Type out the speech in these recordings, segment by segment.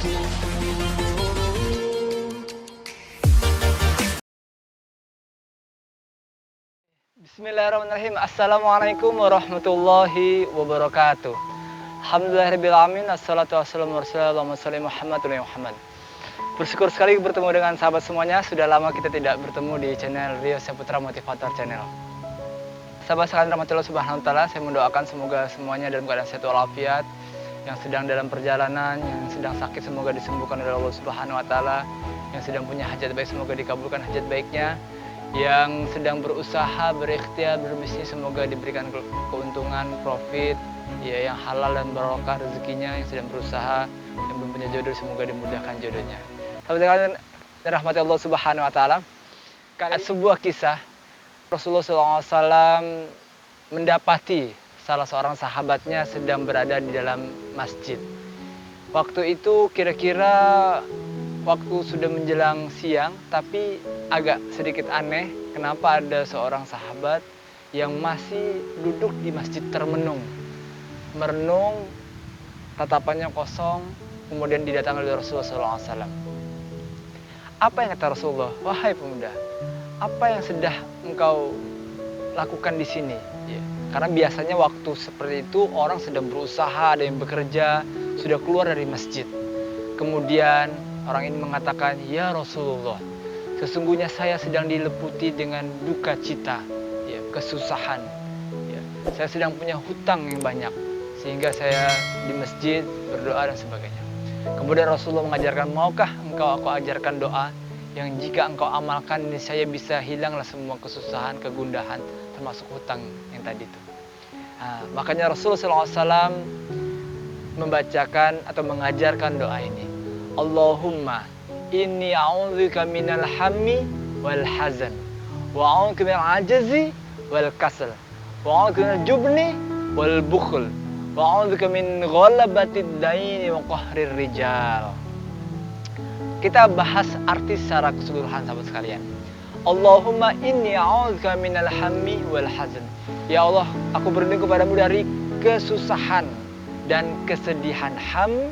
Bismillahirrahmanirrahim. Assalamualaikum warahmatullahi wabarakatuh. Alhamdulillahirrahmanirrahim. Assalatu wassalamu ala Muhammad. Bersyukur sekali bertemu dengan sahabat semuanya. Sudah lama kita tidak bertemu di channel Rio Saputra Motivator Channel. Sahabat sekalian rahmatullah subhanahu wa ta'ala, saya mendoakan semoga semuanya dalam keadaan sehat walafiat. Yang sedang dalam perjalanan, yang sedang sakit semoga disembuhkan oleh Allah subhanahu wa ta'ala. Yang sedang punya hajat baik semoga dikabulkan hajat baiknya. Yang sedang berusaha, berikhtiar, berbisnis semoga diberikan keuntungan, profit, ya, yang halal dan barokah rezekinya. Yang sedang berusaha, yang belum punya jodoh semoga dimudahkan jodohnya. Sahabat sekalian rahmati Allah subhanahu wa ta'ala, sebuah kisah Rasulullah SAW mendapati salah seorang sahabatnya sedang berada di dalam masjid. Waktu itu kira-kira waktu sudah menjelang siang, tapi agak sedikit aneh kenapa ada seorang sahabat yang masih duduk di masjid termenung. Merenung, tatapannya kosong, kemudian didatangi oleh Rasulullah SAW. Apa yang kata Rasulullah? Wahai pemuda, apa yang sedang engkau lakukan di sini? Ya. Karena biasanya waktu seperti itu orang sedang berusaha, ada yang bekerja, sudah keluar dari masjid. Kemudian orang ini mengatakan, ya Rasulullah, sesungguhnya saya sedang diliputi dengan duka cita, ya, kesusahan. Ya. Saya sedang punya hutang yang banyak, sehingga saya di masjid berdoa dan sebagainya. Kemudian Rasulullah mengajarkan, maukah engkau aku ajarkan doa yang jika engkau amalkan saya bisa hilanglah semua kesusahan, kegundahan, termasuk hutang yang tadi itu. Nah, makanya Rasulullah SAW membacakan atau mengajarkan doa ini. Allahumma inni a'udzubika minal hammi wal hazan wa a'udzubika minal ajazi wal kasal wa a'udzubika minal jubni wal bukhl wa a'udzubika min ghalabatid daini wa qahrir rijal. Kita bahas arti secara keseluruhan sahabat sekalian. Allahumma inni a'udzubika minal hammi wal hazan. Ya Allah, aku berlindung kepadamu dari kesusahan dan kesedihan. Ham,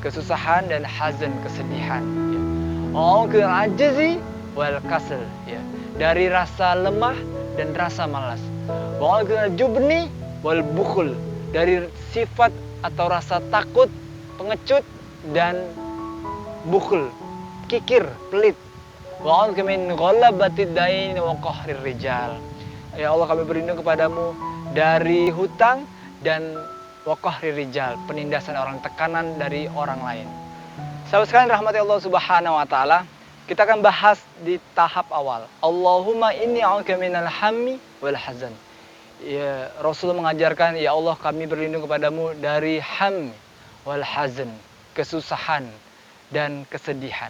kesusahan, dan hazan, kesedihan. Ya. A'udzubika minal ajzi wal kasal. Ya. Dari rasa lemah dan rasa malas. Wa'udzubika minal jubni wal bukhl. Dari sifat atau rasa takut, pengecut, dan bukhl, kikir, pelit. Wa'udzubika min ghalabatid daini wa qahrir rijal. Ya Allah, kami berlindung kepadamu dari hutang dan wa qahrir rijal, penindasan orang, tekanan dari orang lain. Sahabat sekalian rahmati Allah subhanahu wa ta'ala, kita akan bahas di tahap awal. Allahumma inni a'udzubika minal hammi wal hazan. Ya, Rasulullah mengajarkan, ya Allah, kami berlindung kepadamu dari ham wal hazan, kesusahan dan kesedihan.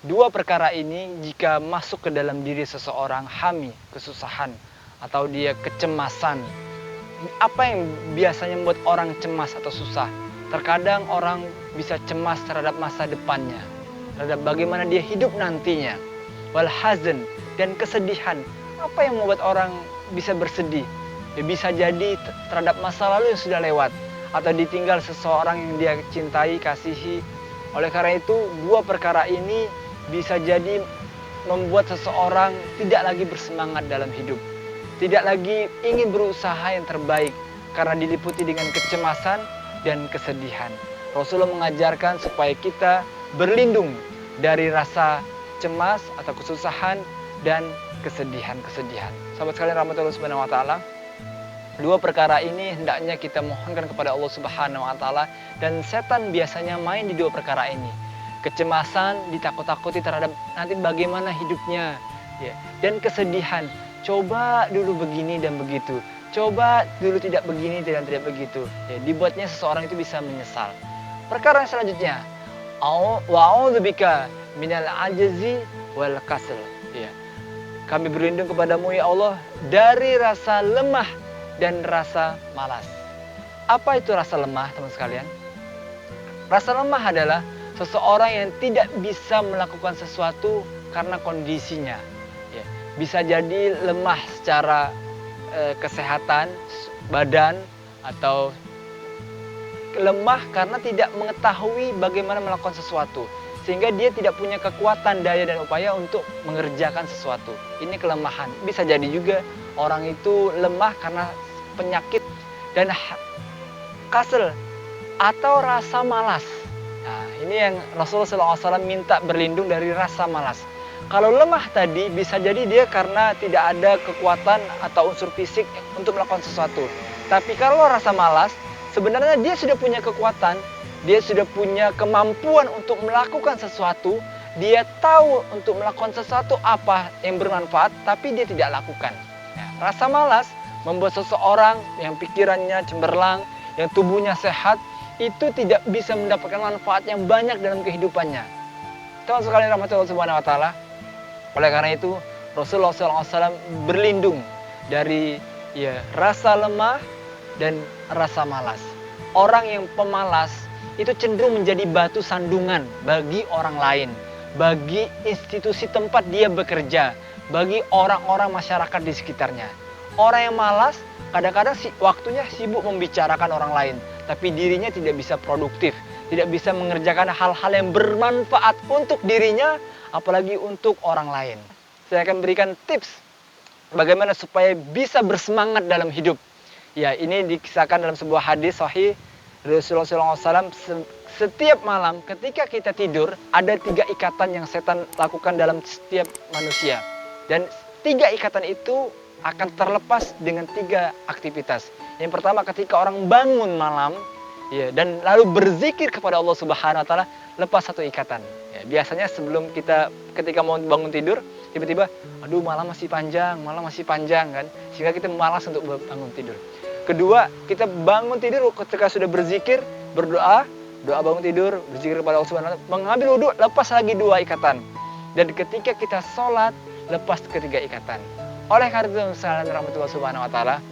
Dua perkara ini jika masuk ke dalam diri seseorang, hami, kesusahan, atau dia kecemasan. Apa yang biasanya membuat orang cemas atau susah? Terkadang orang bisa cemas terhadap masa depannya, terhadap bagaimana dia hidup nantinya. Wal hazan, dan kesedihan. Apa yang membuat orang bisa bersedih? Ya, bisa jadi terhadap masa lalu yang sudah lewat, atau ditinggal seseorang yang dia cintai, kasihi. Oleh karena itu, dua perkara ini bisa jadi membuat seseorang tidak lagi bersemangat dalam hidup, tidak lagi ingin berusaha yang terbaik karena diliputi dengan kecemasan dan kesedihan. Rasulullah mengajarkan supaya kita berlindung dari rasa cemas atau kesusahan dan kesedihan-kesedihan. Sahabat sekalian rahmatullah subhanahu wa ta'ala, dua perkara ini hendaknya kita mohonkan kepada Allah subhanahu wa ta'ala, dan setan biasanya main di dua perkara ini. Kecemasan, ditakut-takuti terhadap nanti bagaimana hidupnya, ya, dan kesedihan. Coba dulu begini dan begitu. Coba dulu tidak begini dan tidak begitu. Ya, dibuatnya seseorang itu bisa menyesal. Perkara yang selanjutnya, wa'udzubika minal ajzi wal kasal. Ya. Kami berlindung kepadamu ya Allah dari rasa lemah dan rasa malas. Apa itu rasa lemah, teman sekalian? Rasa lemah adalah seseorang yang tidak bisa melakukan sesuatu karena kondisinya. Ya. Bisa jadi lemah secara kesehatan, badan, atau lemah karena tidak mengetahui bagaimana melakukan sesuatu. Sehingga dia tidak punya kekuatan, daya, dan upaya untuk mengerjakan sesuatu. Ini kelemahan. Bisa jadi juga orang itu lemah karena penyakit dan kasal atau rasa malas. Nah, ini yang Rasulullah SAW minta berlindung dari rasa malas. Kalau lemah tadi bisa jadi dia karena tidak ada kekuatan atau unsur fisik untuk melakukan sesuatu. Tapi kalau rasa malas, sebenarnya dia sudah punya kekuatan, dia sudah punya kemampuan untuk melakukan sesuatu, dia tahu untuk melakukan sesuatu apa yang bermanfaat, tapi dia tidak lakukan. Ya, rasa malas membuat seseorang yang pikirannya cemerlang, yang tubuhnya sehat, itu tidak bisa mendapatkan manfaat yang banyak dalam kehidupannya. Teman sekalian rahmatullah subhanahu wa ta'ala. Oleh karena itu, Rasulullah SAW berlindung dari rasa lemah dan rasa malas. Orang yang pemalas itu cenderung menjadi batu sandungan bagi orang lain, bagi institusi tempat dia bekerja, bagi orang-orang masyarakat di sekitarnya. Orang yang malas kadang-kadang waktunya sibuk membicarakan orang lain, tapi dirinya tidak bisa produktif, tidak bisa mengerjakan hal-hal yang bermanfaat untuk dirinya, apalagi untuk orang lain. Saya akan berikan tips bagaimana supaya bisa bersemangat dalam hidup. Ya, ini dikisahkan dalam sebuah hadis sahih Rasulullah SAW. Setiap malam ketika kita tidur, ada 3 ikatan yang setan lakukan dalam setiap manusia. Dan 3 ikatan itu akan terlepas dengan 3 aktivitas. Yang pertama, ketika orang bangun malam, ya, dan lalu berzikir kepada Allah Subhanahu Wa Taala, lepas 1 ikatan. Ya, biasanya sebelum ketika mau bangun tidur, tiba-tiba, aduh malam masih panjang kan, sehingga kita malas untuk bangun tidur. Kedua, kita bangun tidur ketika sudah berzikir, berdoa, doa bangun tidur, berzikir kepada Allah Subhanahu Wa Taala, mengambil wudhu, lepas lagi 2 ikatan. Dan ketika kita sholat, lepas ketiga ikatan. Oleh karena itu, salam rahmatullah subhanahu wa ta'ala,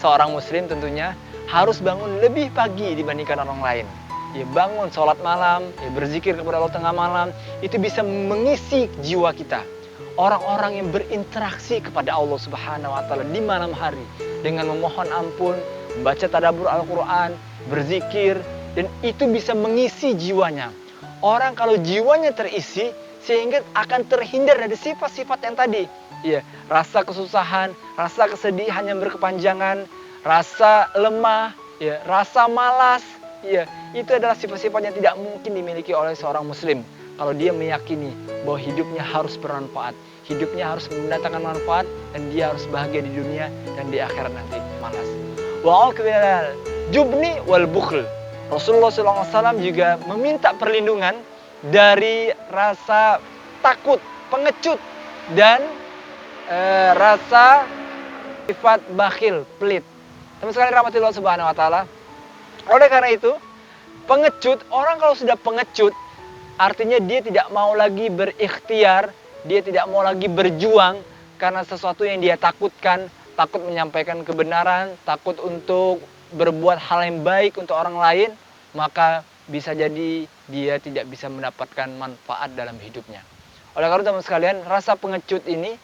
seorang muslim tentunya harus bangun lebih pagi dibandingkan orang lain. Ya, bangun sholat malam, ya, berzikir kepada Allah tengah malam, itu bisa mengisi jiwa kita. Orang-orang yang berinteraksi kepada Allah Subhanahu wa Ta'ala di malam hari dengan memohon ampun, membaca tadabbur Al-Quran, berzikir, dan itu bisa mengisi jiwanya. Orang kalau jiwanya terisi, sehingga akan terhindar dari sifat-sifat yang tadi. Ya, rasa kesusahan, rasa kesedihan yang berkepanjangan, rasa lemah, ya, rasa malas. Ya, itu adalah sifat-sifat yang tidak mungkin dimiliki oleh seorang muslim. Kalau dia meyakini bahwa hidupnya harus bermanfaat, hidupnya harus mendatangkan manfaat, dan dia harus bahagia di dunia dan di akhirat nanti. Malas. Wa'alaikumsalam jubni wal bukhl. Rasulullah SAW juga meminta perlindungan dari rasa takut, pengecut, dan rasa sifat bakhil, pelit. Teman sekalian rahmatullah subhanahu wa ta'ala. Oleh karena itu, pengecut, orang kalau sudah pengecut, artinya dia tidak mau lagi berikhtiar, dia tidak mau lagi berjuang karena sesuatu yang dia takutkan, takut menyampaikan kebenaran, takut untuk berbuat hal yang baik untuk orang lain, maka bisa jadi dia tidak bisa mendapatkan manfaat dalam hidupnya. Oleh karena itu, teman sekalian, rasa pengecut ini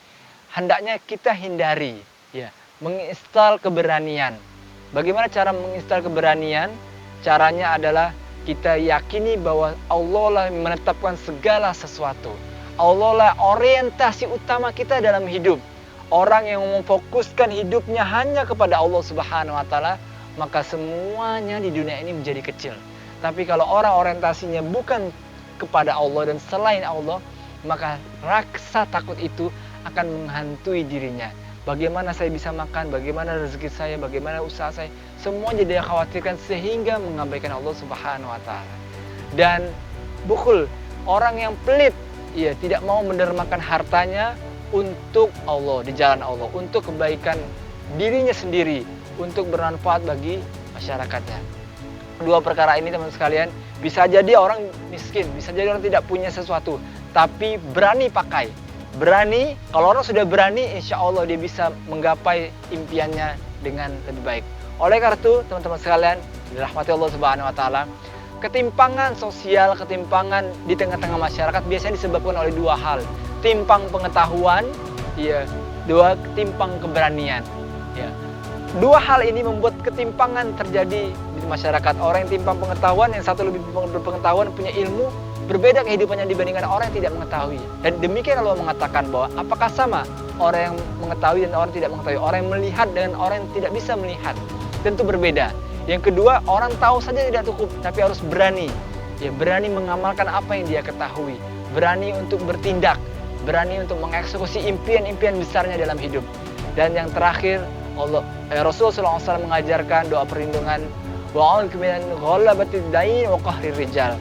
hendaknya kita hindari, ya, menginstal keberanian. Bagaimana cara menginstal keberanian? Caranya adalah kita yakini bahwa Allah lah yang menetapkan segala sesuatu. Allah lah orientasi utama kita dalam hidup. Orang yang memfokuskan hidupnya hanya kepada Allah Subhanahu wa Ta'ala, maka semuanya di dunia ini menjadi kecil. Tapi kalau orang orientasinya bukan kepada Allah dan selain Allah, maka rasa takut itu akan menghantui dirinya. Bagaimana saya bisa makan, bagaimana rezeki saya, bagaimana usaha saya, semua jadi dia khawatirkan sehingga mengabaikan Allah Subhanahu wa Ta'ala. Dan bukhul, orang yang pelit, ia tidak mau mendermakan hartanya untuk Allah, di jalan Allah, untuk kebaikan dirinya sendiri, untuk bermanfaat bagi masyarakatnya. Kedua perkara ini, teman sekalian, bisa jadi orang miskin, bisa jadi orang tidak punya sesuatu, tapi berani pakai. Berani, kalau orang sudah berani, insya Allah dia bisa menggapai impiannya dengan lebih baik. Oleh karena itu, teman-teman sekalian, dirahmati Allah Subhanahu wa Ta'ala, ketimpangan sosial, ketimpangan di tengah-tengah masyarakat biasanya disebabkan oleh 2 hal. Timpang pengetahuan, ya, 2 timpang keberanian. Ya. 2 hal ini membuat ketimpangan terjadi di masyarakat. Orang yang timpang pengetahuan, yang satu lebih berpengetahuan, punya ilmu, berbeda kehidupannya dibandingkan orang yang tidak mengetahui. Dan demikian Allah mengatakan bahwa apakah sama orang yang mengetahui dan orang yang tidak mengetahui, orang yang melihat dengan orang yang tidak bisa melihat, tentu berbeda. Yang kedua, orang tahu saja tidak cukup, tapi harus berani. Ya, berani mengamalkan apa yang dia ketahui, berani untuk bertindak, berani untuk mengeksekusi impian-impian besarnya dalam hidup. Dan yang terakhir, Rasulullah SAW mengajarkan doa perlindungan, wa'alaikum min ghalabatid dain wa qahrir rijal.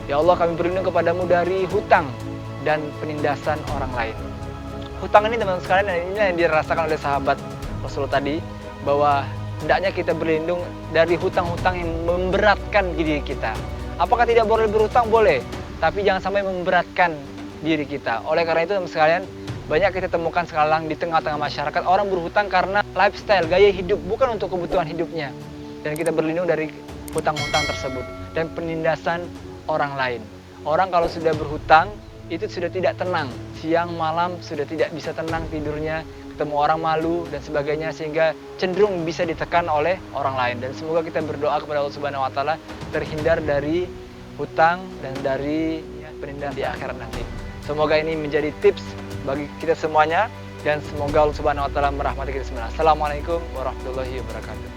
Ya Allah, kami berlindung kepadamu dari hutang dan penindasan orang lain. Hutang ini teman-teman sekalian, ini yang dirasakan oleh sahabat Rasulullah tadi, bahwa hendaknya kita berlindung dari hutang-hutang yang memberatkan diri kita. Apakah tidak boleh berhutang? Boleh, tapi jangan sampai memberatkan diri kita. Oleh karena itu teman-teman sekalian, banyak kita temukan sekarang di tengah-tengah masyarakat orang berhutang karena lifestyle, gaya hidup, bukan untuk kebutuhan hidupnya. Dan kita berlindung dari hutang-hutang tersebut dan penindasan orang lain. Orang kalau sudah berhutang itu sudah tidak tenang, siang malam sudah tidak bisa tenang tidurnya, ketemu orang malu dan sebagainya, sehingga cenderung bisa ditekan oleh orang lain. Dan semoga kita berdoa kepada Allah Subhanahu wa taala terhindar dari hutang dan dari penindasan di akhirat nanti. Semoga ini menjadi tips bagi kita semuanya, dan semoga Allah Subhanahu wa taala merahmati kita semua. Assalamualaikum warahmatullahi wabarakatuh.